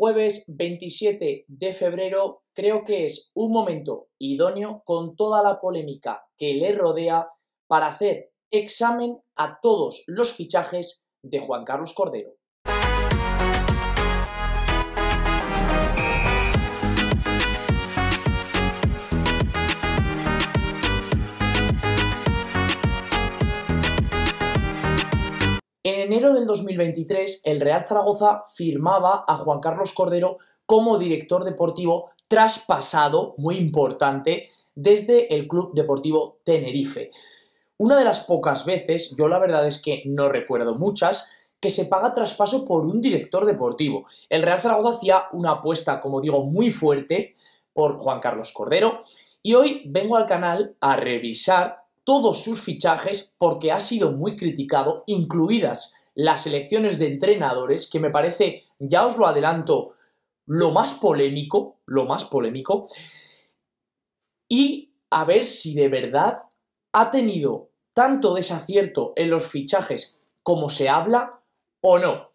Jueves 27 de febrero, creo que es un momento idóneo con toda la polémica que le rodea para hacer examen a todos los fichajes de Juan Carlos Cordero. En enero del 2023, el Real Zaragoza firmaba a Juan Carlos Cordero como director deportivo traspasado, muy importante, desde el Club Deportivo Tenerife. Una de las pocas veces, yo la verdad es que no recuerdo muchas, que se paga traspaso por un director deportivo. El Real Zaragoza hacía una apuesta, como digo, muy fuerte por Juan Carlos Cordero y hoy vengo al canal a revisar todos sus fichajes porque ha sido muy criticado, incluidas las elecciones de entrenadores, que me parece, ya os lo adelanto, lo más polémico, y a ver si de verdad ha tenido tanto desacierto en los fichajes como se habla o no.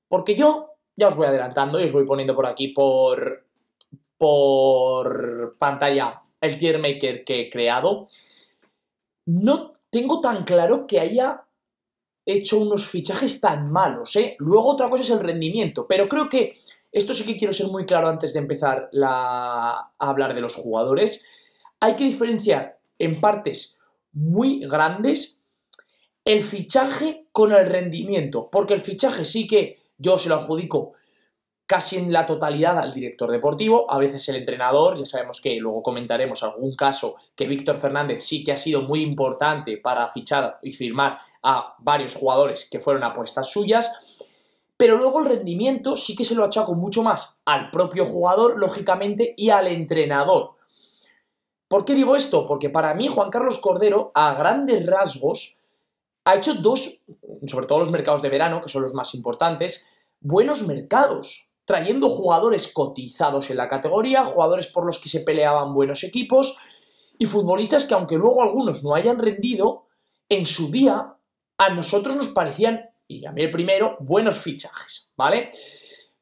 Porque yo ya os voy adelantando y os voy poniendo por aquí por pantalla el tier maker que he creado. No tengo tan claro que haya hecho unos fichajes tan malos, ¿eh? Luego otra cosa es el rendimiento, pero creo que esto sí que quiero ser muy claro antes de empezar a hablar de los jugadores. Hay que diferenciar en partes muy grandes el fichaje con el rendimiento, porque el fichaje sí que yo se lo adjudico casi en la totalidad al director deportivo, a veces el entrenador, ya sabemos que luego comentaremos algún caso que Víctor Fernández sí que ha sido muy importante para fichar y firmar a varios jugadores que fueron apuestas suyas, pero luego el rendimiento sí que se lo achaco mucho más al propio jugador, lógicamente, y al entrenador. ¿Por qué digo esto? Porque para mí Juan Carlos Cordero, a grandes rasgos, ha hecho dos, sobre todo los mercados de verano, que son los más importantes, buenos mercados, trayendo jugadores cotizados en la categoría, jugadores por los que se peleaban buenos equipos y futbolistas que, aunque luego algunos no hayan rendido, en su día a nosotros nos parecían, y a mí el primero, buenos fichajes, ¿vale?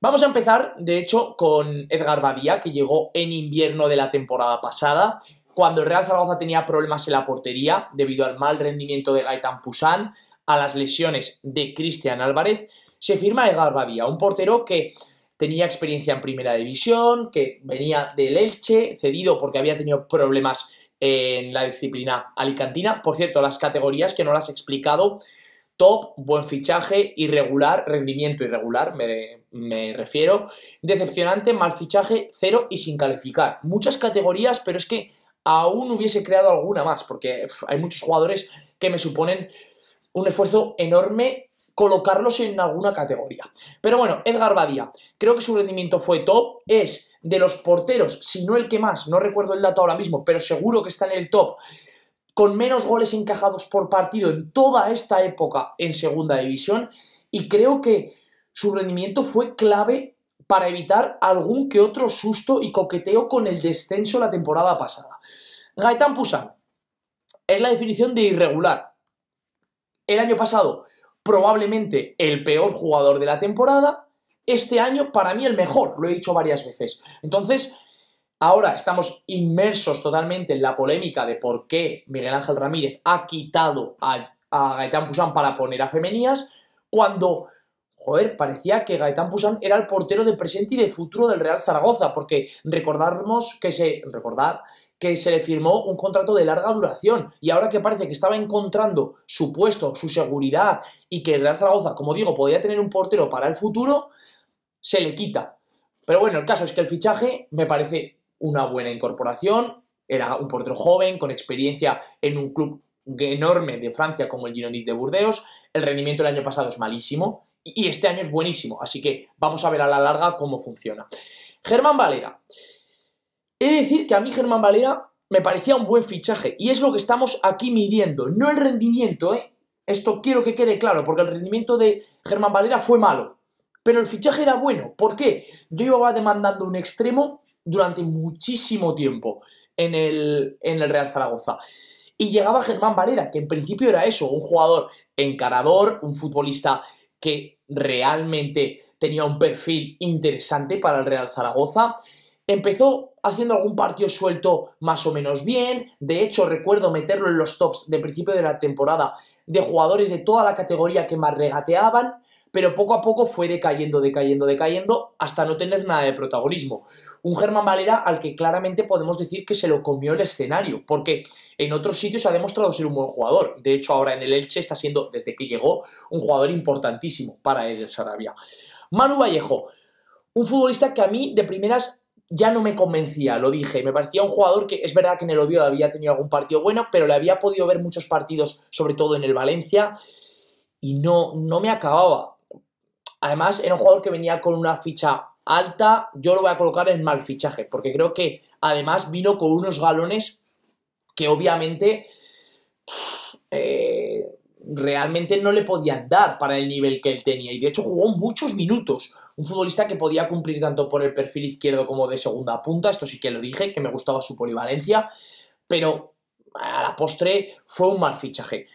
Vamos a empezar, de hecho, con Edgar Badía, que llegó en invierno de la temporada pasada, cuando el Real Zaragoza tenía problemas en la portería debido al mal rendimiento de Gaitán Pusán, a las lesiones de Cristian Álvarez. Se firma Edgar Badía, un portero que tenía experiencia en primera división, que venía del Elche, cedido porque había tenido problemas en la disciplina alicantina. Por cierto, las categorías que no las he explicado: top, buen fichaje, irregular, rendimiento irregular, me refiero, decepcionante, mal fichaje, cero y sin calificar. Muchas categorías, pero es que aún hubiese creado alguna más, porque hay muchos jugadores que me suponen un esfuerzo enorme colocarlos en alguna categoría. Pero bueno, Edgar Badía, creo que su rendimiento fue top, es de los porteros, si no el que más, no recuerdo el dato ahora mismo, pero seguro que está en el top, con menos goles encajados por partido en toda esta época en segunda división, y creo que su rendimiento fue clave para evitar algún que otro susto y coqueteo con el descenso la temporada pasada. Gaitán Pusán es la definición de irregular. El año pasado probablemente el peor jugador de la temporada, este año para mí el mejor, lo he dicho varias veces. Entonces, ahora estamos inmersos totalmente en la polémica de por qué Miguel Ángel Ramírez ha quitado a Gaitán Pusán para poner a Femenías, cuando, joder, parecía que Gaitán Pusán era el portero de presente y de futuro del Real Zaragoza, porque recordar que se le firmó un contrato de larga duración, y ahora que parece que estaba encontrando su puesto, su seguridad, y que el Real Zaragoza, como digo, podía tener un portero para el futuro, se le quita. Pero bueno, el caso es que el fichaje me parece una buena incorporación. Era un portero joven, con experiencia en un club enorme de Francia como el Girondins de Burdeos. El rendimiento del año pasado es malísimo y este año es buenísimo, así que vamos a ver a la larga cómo funciona. Germán Valera. He de decir que a mí Germán Valera me parecía un buen fichaje y es lo que estamos aquí midiendo, no el rendimiento, ¿eh? Esto quiero que quede claro, porque el rendimiento de Germán Valera fue malo, pero el fichaje era bueno. ¿Por qué? Yo iba demandando un extremo durante muchísimo tiempo en el Real Zaragoza y llegaba Germán Valera, que en principio era eso, un jugador encarador, un futbolista que realmente tenía un perfil interesante para el Real Zaragoza. Empezó haciendo algún partido suelto más o menos bien. De hecho, recuerdo meterlo en los tops de principio de la temporada de jugadores de toda la categoría que más regateaban, pero poco a poco fue decayendo, hasta no tener nada de protagonismo. Un Germán Valera al que claramente podemos decir que se lo comió el escenario, porque en otros sitios ha demostrado ser un buen jugador. De hecho, ahora en el Elche está siendo, desde que llegó, un jugador importantísimo para el Sarabia. Manu Vallejo, un futbolista que a mí de primeras ya no me convencía, lo dije, me parecía un jugador que es verdad que en el Oviedo había tenido algún partido bueno, pero le había podido ver muchos partidos, sobre todo en el Valencia, y no me acababa. Además, era un jugador que venía con una ficha alta, yo lo voy a colocar en mal fichaje, porque creo que además vino con unos galones que obviamente realmente no le podían dar para el nivel que él tenía, y de hecho jugó muchos minutos. Un futbolista que podía cumplir tanto por el perfil izquierdo como de segunda punta, esto sí que lo dije, que me gustaba su polivalencia, pero a la postre fue un mal fichaje.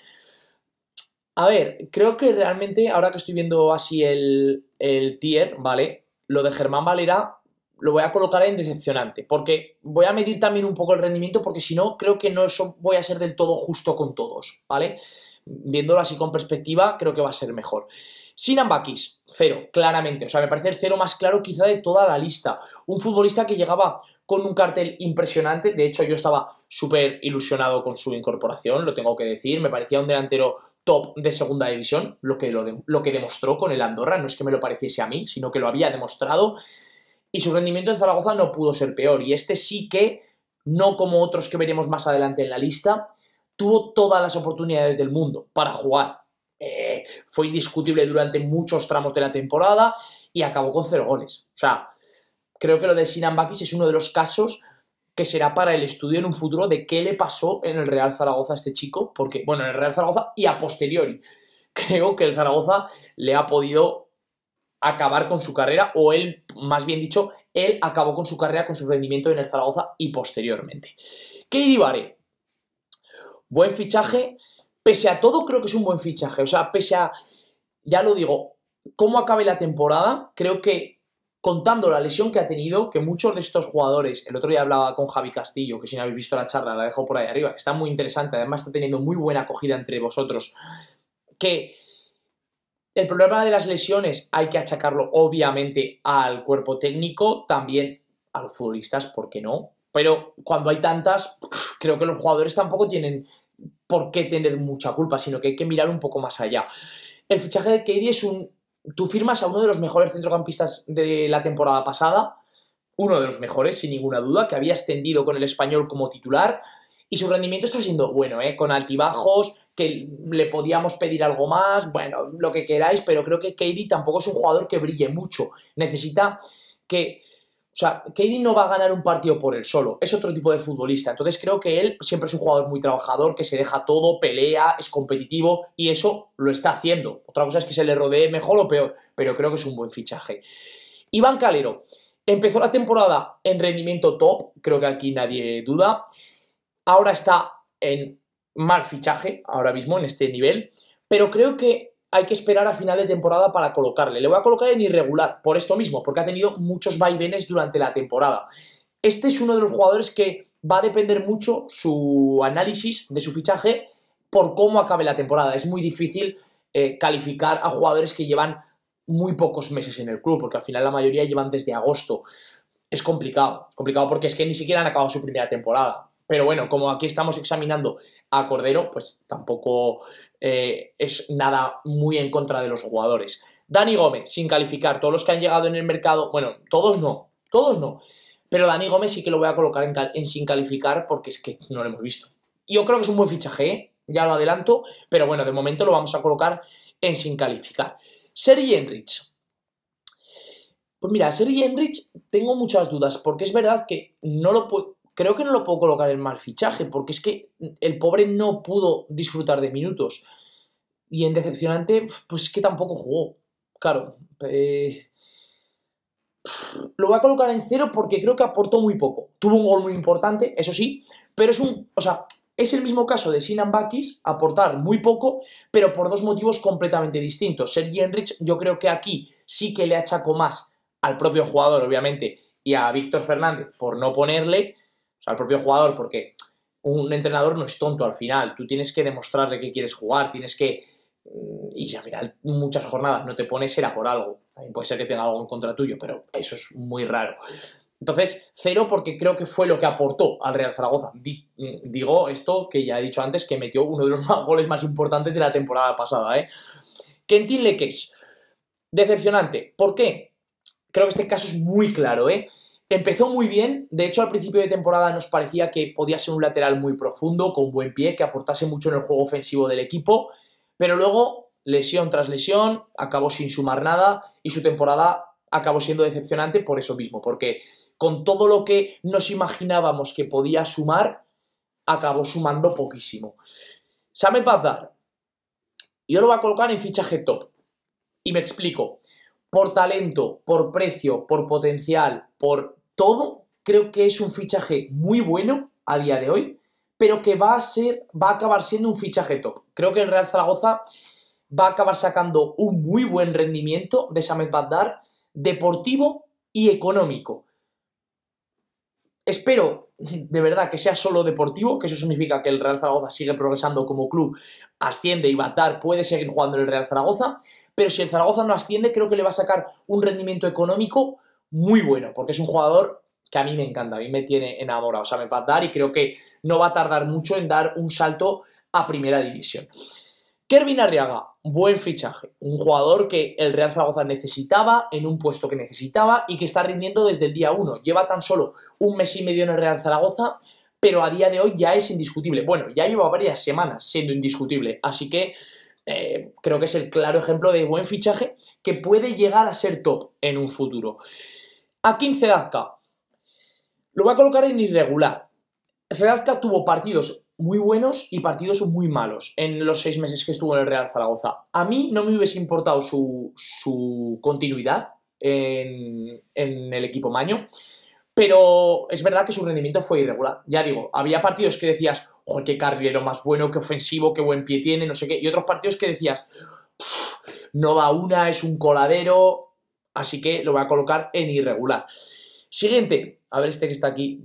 A ver, creo que realmente, ahora que estoy viendo así el tier, ¿vale? Lo de Germán Valera lo voy a colocar en decepcionante, porque voy a medir también un poco el rendimiento, porque si no, creo que no voy a ser del todo justo con todos, ¿vale? Viéndolo así con perspectiva, creo que va a ser mejor. Sinan Bakis, 0, claramente. O sea, me parece el 0 más claro quizá de toda la lista. Un futbolista que llegaba con un cartel impresionante. De hecho, yo estaba súper ilusionado con su incorporación, lo tengo que decir. Me parecía un delantero top de segunda división, lo que demostró con el Andorra. No es que me lo pareciese a mí, sino que lo había demostrado. Y su rendimiento en Zaragoza no pudo ser peor. Y este sí que, no como otros que veremos más adelante en la lista, tuvo todas las oportunidades del mundo para jugar. Fue indiscutible durante muchos tramos de la temporada y acabó con 0 goles. O sea, creo que lo de Sinan Bakis es uno de los casos que será para el estudio en un futuro de qué le pasó en el Real Zaragoza a este chico, porque, bueno, en el Real Zaragoza y a posteriori, creo que el Zaragoza le ha podido acabar con su carrera, o él, más bien dicho, él acabó con su carrera, con su rendimiento en el Zaragoza y posteriormente. Keidi Bare, buen fichaje. Pese a todo, creo que es un buen fichaje. O sea, pese a, ya lo digo, cómo acabe la temporada, creo que contando la lesión que ha tenido, que muchos de estos jugadores, el otro día hablaba con Javi Castillo, que si no habéis visto la charla, la dejo por ahí arriba, que está muy interesante, además está teniendo muy buena acogida entre vosotros, que el problema de las lesiones hay que achacarlo obviamente al cuerpo técnico, también a los futbolistas, ¿por qué no? Pero cuando hay tantas, creo que los jugadores tampoco tienen por qué tener mucha culpa, sino que hay que mirar un poco más allá. El fichaje de Keidi es tú firmas a uno de los mejores centrocampistas de la temporada pasada, uno de los mejores, sin ninguna duda, que había ascendido con el Español como titular, y su rendimiento está siendo bueno, con altibajos, que le podíamos pedir algo más, bueno, lo que queráis, pero creo que Keidi tampoco es un jugador que brille mucho. Necesita que... O sea, Keidi no va a ganar un partido por él solo, es otro tipo de futbolista. Entonces creo que él siempre es un jugador muy trabajador, que se deja todo, pelea, es competitivo y eso lo está haciendo. Otra cosa es que se le rodee mejor o peor, pero creo que es un buen fichaje. Iván Calero empezó la temporada en rendimiento top, creo que aquí nadie duda. Ahora está en mal fichaje, ahora mismo en este nivel, pero creo que hay que esperar a final de temporada para colocarle. Le voy a colocar en irregular, por esto mismo, porque ha tenido muchos vaivenes durante la temporada. Este es uno de los jugadores que va a depender mucho su análisis de su fichaje por cómo acabe la temporada. Es muy difícil calificar a jugadores que llevan muy pocos meses en el club, porque al final la mayoría llevan desde agosto. Es complicado porque es que ni siquiera han acabado su primera temporada. Pero bueno, como aquí estamos examinando a Cordero, pues tampoco es nada muy en contra de los jugadores. Dani Gómez, sin calificar. Todos los que han llegado en el mercado, bueno, todos no. Pero Dani Gómez sí que lo voy a colocar en sin calificar porque es que no lo hemos visto. Yo creo que es un buen fichaje, ya lo adelanto, pero bueno, de momento lo vamos a colocar en sin calificar. Sergi Enrich. Pues mira, Sergi Enrich tengo muchas dudas, porque es verdad que creo que no lo puedo colocar en mal fichaje, porque es que el pobre no pudo disfrutar de minutos. Y en decepcionante, pues es que tampoco jugó. Claro, lo voy a colocar en 0 porque creo que aportó muy poco. Tuvo un gol muy importante, eso sí, pero Es el mismo caso de Sinan Bakis, aportar muy poco, pero por dos motivos completamente distintos. Sergi Enrich, yo creo que aquí sí que le achaco más al propio jugador, obviamente, y a Víctor Fernández por no ponerle, o sea, al propio jugador, porque un entrenador no es tonto al final. Tú tienes que demostrarle que quieres jugar, tienes que... Y al final muchas jornadas no te pones, será por algo. También puede ser que tenga algo en contra tuyo, pero eso es muy raro. Entonces, 0 porque creo que fue lo que aportó al Real Zaragoza. Digo esto que ya he dicho antes, que metió uno de los goles más importantes de la temporada pasada, ¿eh? Quentin Lequeix, decepcionante. ¿Por qué? Creo que este caso es muy claro, ¿eh? Empezó muy bien, de hecho al principio de temporada nos parecía que podía ser un lateral muy profundo, con buen pie, que aportase mucho en el juego ofensivo del equipo, pero luego, lesión tras lesión, acabó sin sumar nada y su temporada acabó siendo decepcionante por eso mismo, porque con todo lo que nos imaginábamos que podía sumar, acabó sumando poquísimo. Samet Badar, yo lo voy a colocar en fichaje top. Y me explico. Por talento, por precio, por potencial, por todo, creo que es un fichaje muy bueno a día de hoy, pero que va a acabar siendo un fichaje top. Creo que el Real Zaragoza va a acabar sacando un muy buen rendimiento de Samet Badar, deportivo y económico. Espero de verdad que sea solo deportivo, que eso significa que el Real Zaragoza sigue progresando como club, asciende y Badar puede seguir jugando en el Real Zaragoza, pero si el Zaragoza no asciende creo que le va a sacar un rendimiento económico muy bueno, porque es un jugador que a mí me encanta, a mí me tiene enamorado, o sea, me va a dar y creo que no va a tardar mucho en dar un salto a primera división. Kervin Arriaga, buen fichaje, un jugador que el Real Zaragoza necesitaba, en un puesto que necesitaba y que está rindiendo desde el día 1. Lleva tan solo un mes y medio en el Real Zaragoza, pero a día de hoy ya es indiscutible. Bueno, ya lleva varias semanas siendo indiscutible, así que creo que es el claro ejemplo de buen fichaje que puede llegar a ser top en un futuro. Akin Cedazca, lo voy a colocar en irregular. Cedazca tuvo partidos muy buenos y partidos muy malos en los 6 meses que estuvo en el Real Zaragoza. A mí no me hubiese importado su continuidad en el equipo maño, pero es verdad que su rendimiento fue irregular. Ya digo, había partidos que decías, joder, qué carrilero más bueno, qué ofensivo, qué buen pie tiene, no sé qué, y otros partidos que decías, no da una, es un coladero, así que lo voy a colocar en irregular. Siguiente, a ver este que está aquí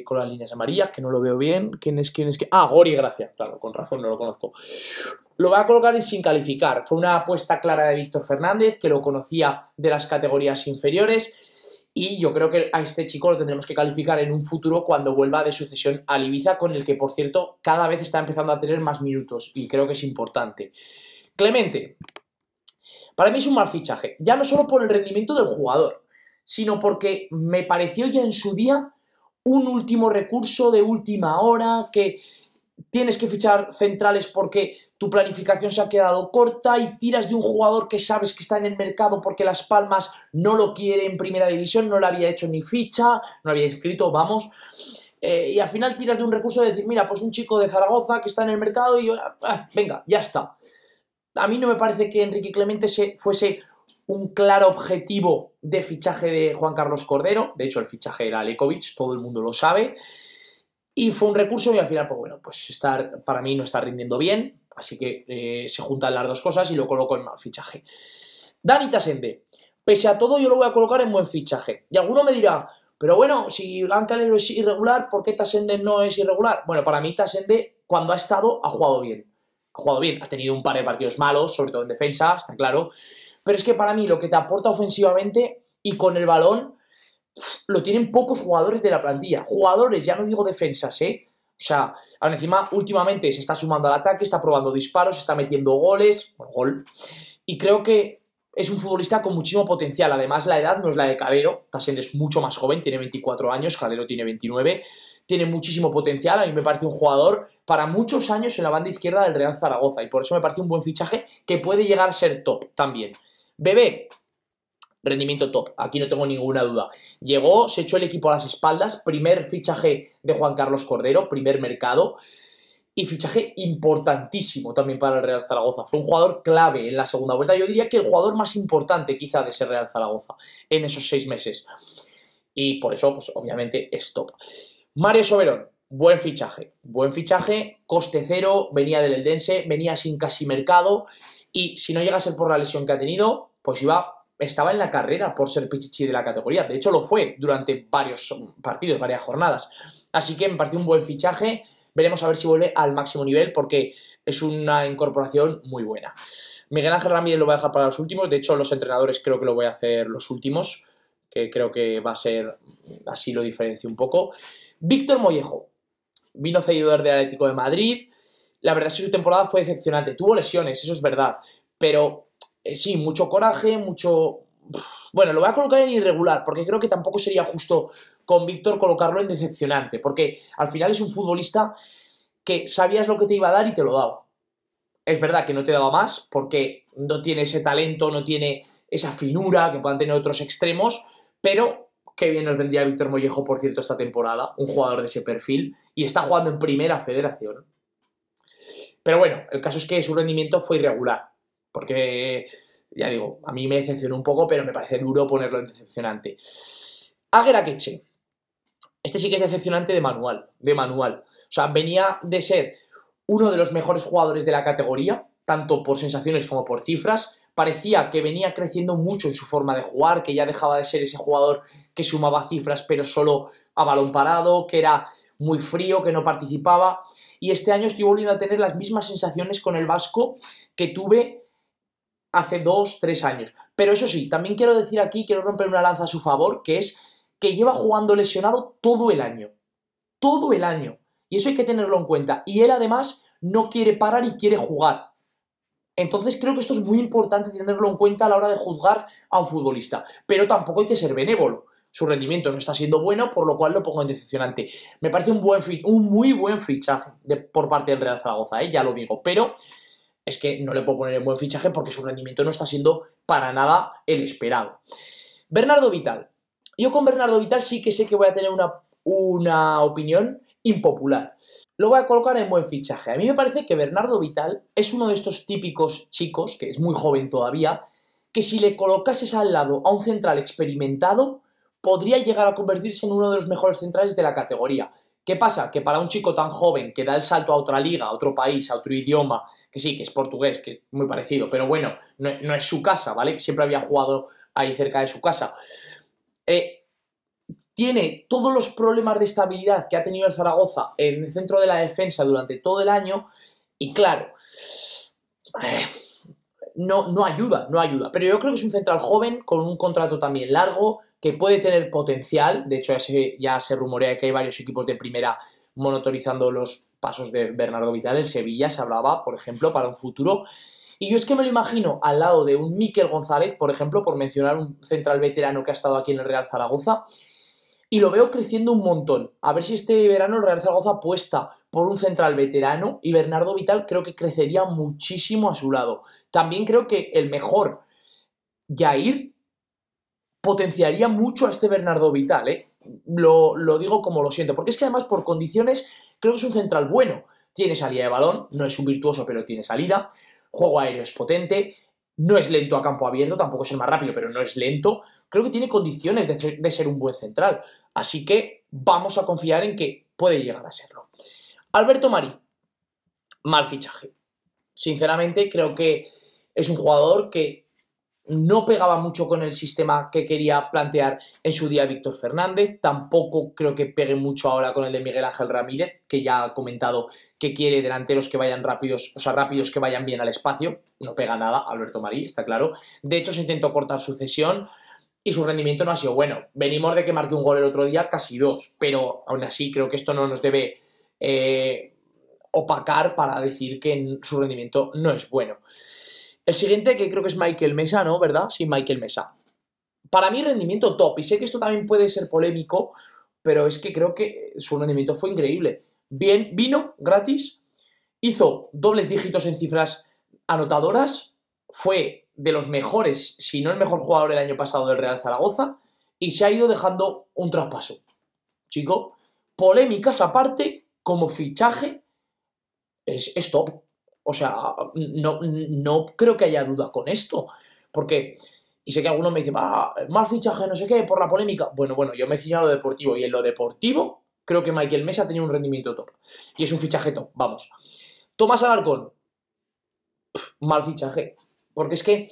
con las líneas amarillas, que no lo veo bien. ¿Quién es? Ah, Gori Gracia, claro, con razón no lo conozco. Lo voy a colocar en sin calificar. Fue una apuesta clara de Víctor Fernández, que lo conocía de las categorías inferiores. Y yo creo que a este chico lo tendremos que calificar en un futuro cuando vuelva de sucesión al Ibiza, con el que, por cierto, cada vez está empezando a tener más minutos. Y creo que es importante. Clemente, para mí es un mal fichaje. Ya no solo por el rendimiento del jugador, sino porque me pareció ya en su día un último recurso de última hora, que tienes que fichar centrales porque tu planificación se ha quedado corta y tiras de un jugador que sabes que está en el mercado porque Las Palmas no lo quiere en primera división, no le había hecho ni ficha, no había escrito, vamos, y al final tiras de un recurso de decir, mira, pues un chico de Zaragoza que está en el mercado y venga, ya está. A mí no me parece que Enrique Clemente fuese un claro objetivo de fichaje de Juan Carlos Cordero. De hecho, el fichaje era Lekovic, todo el mundo lo sabe. Y fue un recurso y al final, pues bueno, pues para mí no está rindiendo bien. Así que se juntan las dos cosas y lo coloco en mal fichaje. Dani Tasende, pese a todo yo lo voy a colocar en buen fichaje. Y alguno me dirá, pero bueno, si Gancalero es irregular, ¿por qué Tasende no es irregular? Bueno, para mí Tasende, cuando ha estado, ha jugado bien. Ha jugado bien, ha tenido un par de partidos malos, sobre todo en defensa, está claro. Pero es que para mí lo que te aporta ofensivamente y con el balón lo tienen pocos jugadores de la plantilla. Jugadores, ya no digo defensas, ¿eh? O sea, ahora encima últimamente se está sumando al ataque, está probando disparos, está metiendo goles, bueno, gol. Y creo que es un futbolista con muchísimo potencial. Además, la edad no es la de Calero. Tasende es mucho más joven, tiene 24 años, Calero tiene 29. Tiene muchísimo potencial. A mí me parece un jugador para muchos años en la banda izquierda del Real Zaragoza. Y por eso me parece un buen fichaje que puede llegar a ser top también. Bebé, rendimiento top, aquí no tengo ninguna duda. Llegó, se echó el equipo a las espaldas, primer fichaje de Juan Carlos Cordero, primer mercado, y fichaje importantísimo también para el Real Zaragoza. Fue un jugador clave en la segunda vuelta, yo diría que el jugador más importante quizá de ese Real Zaragoza en esos 6 meses. Y por eso, pues obviamente, es top. Mario Soberón, buen fichaje, coste cero, venía del Eldense, venía sin casi mercado y si no llega a ser por la lesión que ha tenido, pues estaba en la carrera por ser Pichichi de la categoría. De hecho, lo fue durante varios partidos, varias jornadas. Así que me parece un buen fichaje. Veremos a ver si vuelve al máximo nivel porque es una incorporación muy buena. Miguel Ángel Ramírez lo voy a dejar para los últimos. De hecho, los entrenadores creo que lo voy a hacer los últimos, que creo que va a ser, así lo diferencio un poco. Víctor Mollejo. Vino cedido del Atlético de Madrid. La verdad es que su temporada fue decepcionante. Tuvo lesiones, eso es verdad. Pero sí, mucho coraje, mucho... Bueno, lo voy a colocar en irregular, porque creo que tampoco sería justo con Víctor colocarlo en decepcionante, porque al final es un futbolista que sabías lo que te iba a dar y te lo daba. Es verdad que no te daba más, porque no tiene ese talento, no tiene esa finura que puedan tener otros extremos, pero qué bien nos vendría Víctor Mollejo, por cierto, esta temporada, un jugador de ese perfil, y está jugando en Primera Federación. Pero bueno, el caso es que su rendimiento fue irregular, porque, ya digo, a mí me decepcionó un poco, pero me parece duro ponerlo en decepcionante. Aguer Akeche. Este sí que es decepcionante de manual. O sea, venía de ser uno de los mejores jugadores de la categoría, tanto por sensaciones como por cifras. Parecía que venía creciendo mucho en su forma de jugar, que ya dejaba de ser ese jugador que sumaba cifras pero solo a balón parado, que era muy frío, que no participaba. Y este año estoy volviendo a tener las mismas sensaciones con el vasco que tuve hace 2, 3 años. Pero eso sí, también quiero decir aquí, quiero romper una lanza a su favor, que es que lleva jugando lesionado todo el año. Todo el año. Y eso hay que tenerlo en cuenta. Y él además no quiere parar y quiere jugar. Entonces creo que esto es muy importante tenerlo en cuenta a la hora de juzgar a un futbolista. Pero tampoco hay que ser benévolo. Su rendimiento no está siendo bueno, por lo cual lo pongo en decepcionante. Me parece un muy buen fichaje por parte del Real Zaragoza, ya lo digo. Pero es que no le puedo poner en buen fichaje porque su rendimiento no está siendo para nada el esperado. Bernardo Vital. Yo con Bernardo Vital sí que sé que voy a tener una opinión impopular. Lo voy a colocar en buen fichaje. A mí me parece que Bernardo Vital es uno de estos típicos chicos, que es muy joven todavía, que si le colocases al lado a un central experimentado, podría llegar a convertirse en uno de los mejores centrales de la categoría. ¿Qué pasa? Que para un chico tan joven que da el salto a otra liga, a otro país, a otro idioma, que sí, que es portugués, que es muy parecido, pero bueno, no es su casa, ¿vale? Siempre había jugado ahí cerca de su casa. Tiene todos los problemas de estabilidad que ha tenido el Zaragoza en el centro de la defensa durante todo el año y claro, no ayuda. Pero yo creo que es un central joven con un contrato también largo que puede tener potencial. De hecho, ya se rumorea que hay varios equipos de primera monitorizando los pasos de Bernardo Vital. El Sevilla se hablaba, por ejemplo, para un futuro. Y yo es que me lo imagino al lado de un Mikel González, por ejemplo, por mencionar un central veterano que ha estado aquí en el Real Zaragoza, y lo veo creciendo un montón. A ver si este verano el Real Zaragoza apuesta por un central veterano y Bernardo Vital creo que crecería muchísimo a su lado. También creo que el mejor Jair potenciaría mucho a este Bernardo Vital, ¿eh? Lo digo como lo siento, porque es que además por condiciones creo que es un central bueno. Tiene salida de balón, no es un virtuoso, pero tiene salida. Juego aéreo es potente, no es lento a campo abierto, tampoco es el más rápido, pero no es lento. Creo que tiene condiciones de ser un buen central. Así que vamos a confiar en que puede llegar a serlo. Alberto Marí, mal fichaje. Sinceramente, creo que es un jugador que no pegaba mucho con el sistema que quería plantear en su día Víctor Fernández. Tampoco creo que pegue mucho ahora con el de Miguel Ángel Ramírez, que ya ha comentado que quiere delanteros que vayan rápidos, o sea, rápidos que vayan bien al espacio. No pega nada Alberto Marí, está claro. De hecho, se intentó cortar su cesión y su rendimiento no ha sido bueno. Venimos de que marque un gol el otro día, casi 2, pero aún así creo que esto no nos debe opacar para decir que su rendimiento no es bueno. El siguiente, que creo que es Michael Mesa, ¿no? ¿Verdad? Sí, Michael Mesa. Para mí, rendimiento top. Y sé que esto también puede ser polémico, pero es que creo que su rendimiento fue increíble. Bien, vino gratis, hizo dobles dígitos en cifras anotadoras, fue de los mejores, si no el mejor jugador del año pasado del Real Zaragoza, y se ha ido dejando un traspaso. Chico, polémicas aparte, como fichaje, es top. O sea, no creo que haya duda con esto. Porque, y sé que algunos me dicen, mal fichaje, no sé qué, por la polémica. Bueno, yo me he fijado en lo deportivo. Y en lo deportivo, creo que Michael Mesa tenía un rendimiento top. Y es un fichaje top, vamos. Tomás Alarcón, mal fichaje. Porque es que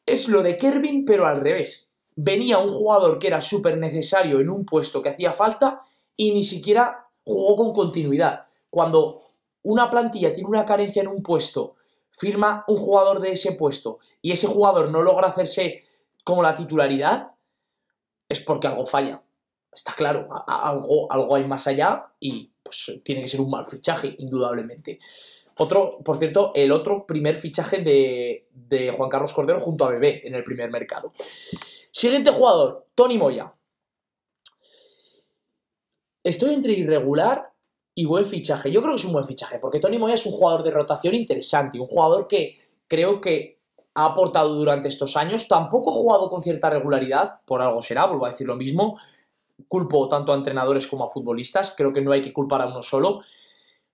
es lo de Kervin, pero al revés. Venía un jugador que era súper necesario en un puesto que hacía falta y ni siquiera jugó con continuidad. Cuando una plantilla tiene una carencia en un puesto, firma un jugador de ese puesto y ese jugador no logra hacerse como la titularidad, es porque algo falla. Está claro, algo hay más allá y pues tiene que ser un mal fichaje, indudablemente. Por cierto, el otro primer fichaje de Juan Carlos Cordero junto a Bebé en el primer mercado. Siguiente jugador, Toni Moya. Estoy entre irregular y buen fichaje. Yo creo que es un buen fichaje, porque Toni Moya es un jugador de rotación interesante, un jugador que creo que ha aportado durante estos años. Tampoco ha jugado con cierta regularidad, por algo será, vuelvo a decir lo mismo. Culpo tanto a entrenadores como a futbolistas, creo que no hay que culpar a uno solo.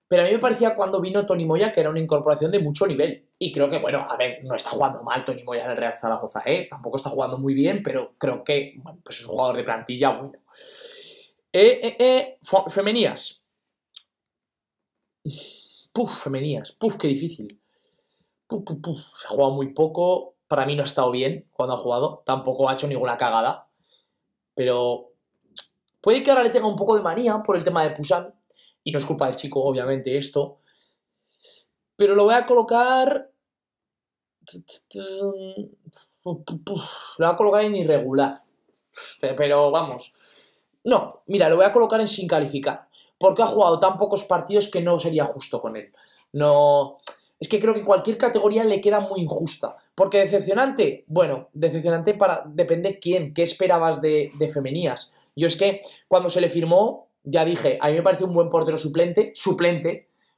Pero a mí me parecía cuando vino Toni Moya que era una incorporación de mucho nivel. Y creo que, bueno, a ver, no está jugando mal Toni Moya en el Real Zaragoza, ¿eh? Tampoco está jugando muy bien, pero creo que, bueno, pues es un jugador de plantilla bueno. Femenías. Femenías. Qué difícil. Se ha jugado muy poco. Para mí no ha estado bien cuando ha jugado. Tampoco ha hecho ninguna cagada. Pero puede que ahora le tenga un poco de manía por el tema de Pusan. Y no es culpa del chico, obviamente, esto. Pero lo voy a colocar... Lo voy a colocar en irregular. Pero vamos... No, mira, lo voy a colocar en sin calificar. Porque ha jugado tan pocos partidos que no sería justo con él. No... Es que creo que cualquier categoría le queda muy injusta. Porque decepcionante, bueno, decepcionante depende quién, qué esperabas de Femenías. Yo es que cuando se le firmó, ya dije, a mí me parece un buen portero suplente,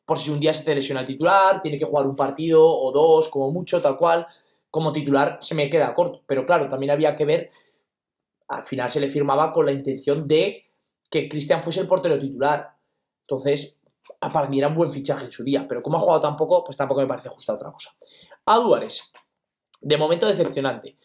por si un día se te lesiona el titular, tiene que jugar un partido o dos, como mucho, tal cual. Como titular se me queda corto. Pero claro, también había que ver, al final se le firmaba con la intención de que Cristian fuese el portero titular. Entonces, para mí era un buen fichaje en su día, pero como ha jugado tan poco, pues tampoco me parece justa otra cosa. Aduares, de momento decepcionante.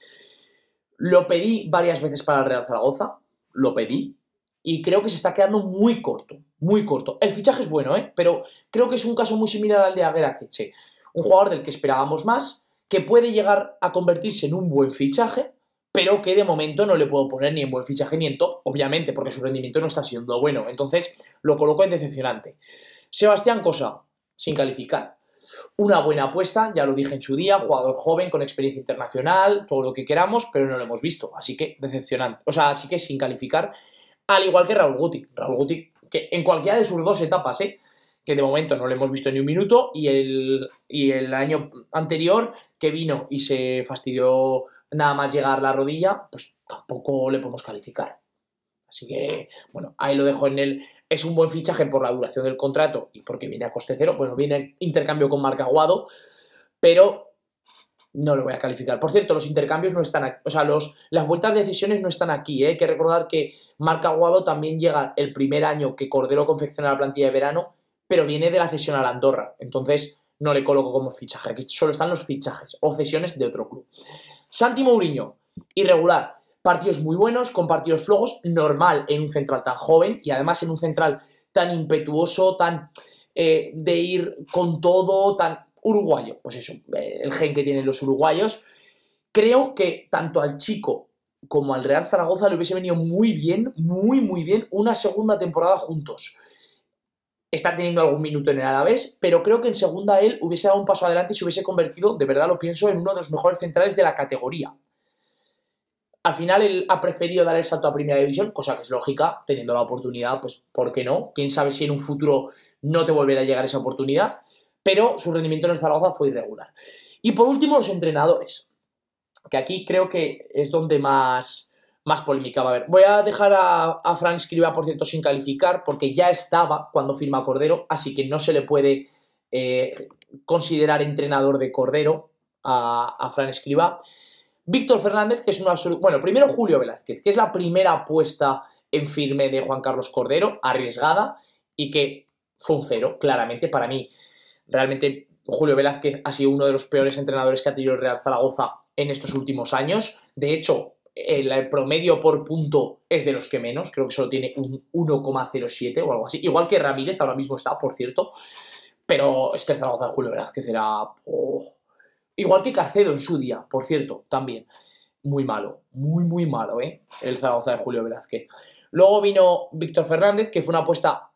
Lo pedí varias veces para el Real Zaragoza, lo pedí, y creo que se está quedando muy corto, muy corto. El fichaje es bueno, pero creo que es un caso muy similar al de Aguera Queche. Un jugador del que esperábamos más, que puede llegar a convertirse en un buen fichaje, pero que de momento no le puedo poner ni en buen fichaje ni en top, obviamente, porque su rendimiento no está siendo bueno. Entonces, lo coloco en decepcionante. Sebastián Cosa, sin calificar. Una buena apuesta, ya lo dije en su día, jugador joven, con experiencia internacional, todo lo que queramos, pero no lo hemos visto, así que decepcionante. O sea, así que sin calificar, al igual que Raúl Guti. Raúl Guti, que en cualquiera de sus dos etapas, que de momento no le hemos visto ni un minuto, y el año anterior, que vino y se fastidió nada más llegar la rodilla, pues tampoco le podemos calificar. Así que, bueno, ahí lo dejo en el... Es un buen fichaje por la duración del contrato y porque viene a coste cero. Bueno, viene en intercambio con Marc Aguado, pero no lo voy a calificar. Por cierto, los intercambios no están aquí. O sea, las vueltas de decisiones no están aquí. Hay que recordar que Marc Aguado también llega el primer año que Cordero confecciona la plantilla de verano, pero viene de la cesión a la Andorra. Entonces, no le coloco como fichaje. Aquí solo están los fichajes o cesiones de otro club. Santi Mourinho, irregular. Partidos muy buenos, con partidos flojos, normal en un central tan joven y además en un central tan impetuoso, tan de ir con todo, tan uruguayo. Pues eso, el gen que tienen los uruguayos. Creo que tanto al chico como al Real Zaragoza le hubiese venido muy bien, muy bien, una segunda temporada juntos. Está teniendo algún minuto en el Alavés, pero creo que en segunda él hubiese dado un paso adelante y se hubiese convertido, de verdad lo pienso, en uno de los mejores centrales de la categoría. Al final él ha preferido dar el salto a Primera División, cosa que es lógica, teniendo la oportunidad, pues ¿por qué no? Quién sabe si en un futuro no te volverá a llegar esa oportunidad, pero su rendimiento en el Zaragoza fue irregular. Y por último, los entrenadores, que aquí creo que es donde más polémica va a haber. Voy a dejar a Fran Escribá, por cierto, sin calificar, porque ya estaba cuando firma Cordero, así que no se le puede considerar entrenador de Cordero a Fran Escribá. Víctor Fernández, que es un absoluto... Bueno, primero Julio Velázquez, que es la primera apuesta en firme de Juan Carlos Cordero, arriesgada, y que fue un cero, claramente. Para mí, realmente, Julio Velázquez ha sido uno de los peores entrenadores que ha tenido el Real Zaragoza en estos últimos años. De hecho, el promedio por punto es de los que menos, creo que solo tiene un 1,07 o algo así, igual que Ramírez ahora mismo está, por cierto, pero es que el Zaragoza de Julio Velázquez era... igual que Carcedo en su día, por cierto, también. Muy malo, muy malo, el Zaragoza de Julio Velázquez. Luego vino Víctor Fernández, que fue una apuesta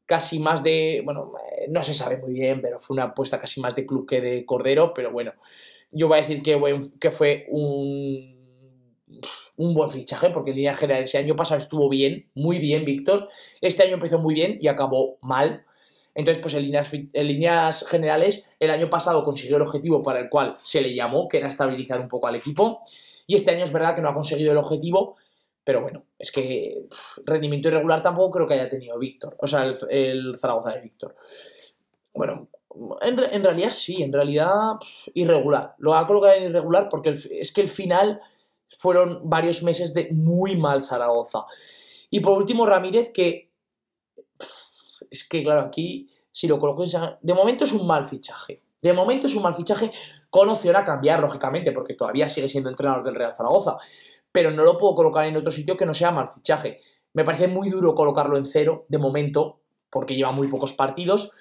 casi más de... Bueno, no se sabe muy bien, pero fue una apuesta casi más de club que de Cordero, pero bueno, yo voy a decir que fue un buen fichaje, porque en línea general ese año pasado estuvo bien, muy bien Víctor. Este año empezó muy bien y acabó mal. Entonces, pues en líneas generales, el año pasado consiguió el objetivo para el cual se le llamó, que era estabilizar un poco al equipo. Y este año es verdad que no ha conseguido el objetivo, pero bueno, es que rendimiento irregular tampoco creo que haya tenido Víctor, o sea, el Zaragoza de Víctor. Bueno, en realidad sí, en realidad irregular. Lo ha colocado en irregular porque es que el final fueron varios meses de muy mal Zaragoza. Y por último, Ramírez, que es que claro, aquí si lo coloco de momento es un mal fichaje. De momento es un mal fichaje con opción a cambiar, lógicamente, porque todavía sigue siendo entrenador del Real Zaragoza. Pero no lo puedo colocar en otro sitio que no sea mal fichaje. Me parece muy duro colocarlo en cero, de momento, porque lleva muy pocos partidos.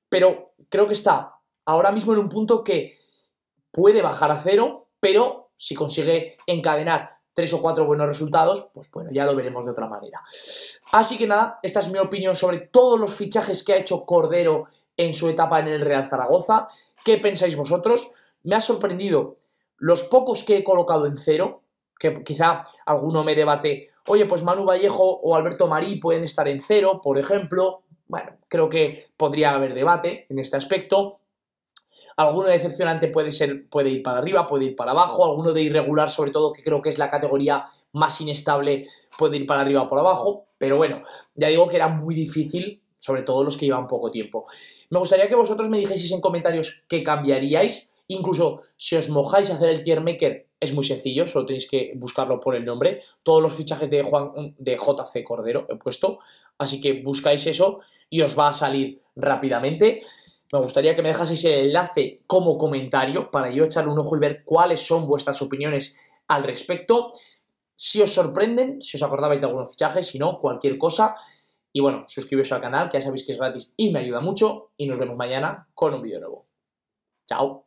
Pero creo que está ahora mismo en un punto que puede bajar a cero, pero si consigue encadenar 3 o 4 buenos resultados, pues bueno, ya lo veremos de otra manera. Así que nada, esta es mi opinión sobre todos los fichajes que ha hecho Cordero en su etapa en el Real Zaragoza. ¿Qué pensáis vosotros? Me ha sorprendido los pocos que he colocado en cero, que quizá alguno me debate, oye, pues Manu Vallejo o Alberto Marí pueden estar en cero, por ejemplo. Bueno, creo que podría haber debate en este aspecto. Alguno de decepcionante puede ir para arriba, puede ir para abajo. Alguno de irregular, sobre todo, que creo que es la categoría más inestable, puede ir para arriba o por abajo. Pero bueno, ya digo que era muy difícil, sobre todo los que llevan poco tiempo. Me gustaría que vosotros me dijeseis en comentarios qué cambiaríais. Incluso si os mojáis a hacer el tier maker, es muy sencillo, solo tenéis que buscarlo por el nombre. Todos los fichajes de JC Cordero he puesto, así que buscáis eso y os va a salir rápidamente. Me gustaría que me dejaseis el enlace como comentario para yo echarle un ojo y ver cuáles son vuestras opiniones al respecto. Si os sorprenden, si os acordabais de algunos fichajes, si no, cualquier cosa. Y bueno, suscribiros al canal, que ya sabéis que es gratis y me ayuda mucho. Y nos vemos mañana con un vídeo nuevo. ¡Chao!